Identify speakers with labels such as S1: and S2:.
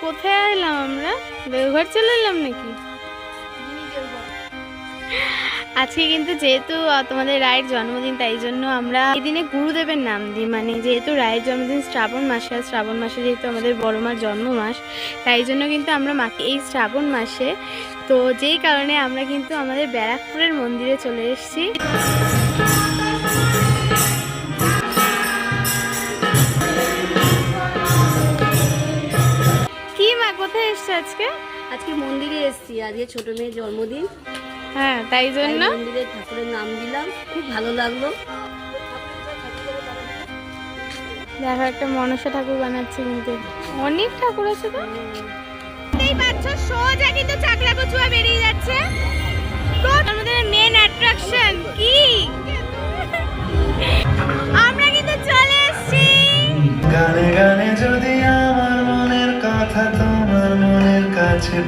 S1: কোথায় এলাম আমরা? দেওঘর চলে এলাম নাকি? আজকে কিন্তু যেহেতু তোমাদের রায়ের জন্মদিন, তাই জন্য আমরা এই দিনে গুরুদেবের নাম দিই। মানে যেহেতু রায়ের জন্মদিন শ্রাবণ মাসে, আর শ্রাবণ মাসে যেহেতু আমাদের বড় মার জন্ম মাস, তাই জন্য কিন্তু আমরা মাকে এই শ্রাবণ মাসে, তো যেই কারণে আমরা কিন্তু আমাদের ব্যারাকপুরের মন্দিরে চলে এসেছি। কি মা, কোথায় এসছো আজকে?
S2: আজকে মন্দিরে এসেছি, আজকে ছোট মেয়ের জন্মদিন।
S1: হ্যাঁ, তাই জন্য
S2: মন্দিরে ঠাকুরের নাম দিলাম, খুব ভালো লাগলো।
S1: দেখো একটা মনসা ঠাকুর বানাচ্ছে, কিন্তু অনেক ঠাকুর আছে তো। এই বাচ্চা সোজা কিন্তু চাকরা কচুয়া বেরিয়ে যাচ্ছে। তো আমাদের মেন অ্যাট্রাকশন কি? আমরা কিন্তু চলে এসেছি।
S3: গানে গানে যদি আমার মনের কথা তোমার মনের কাছে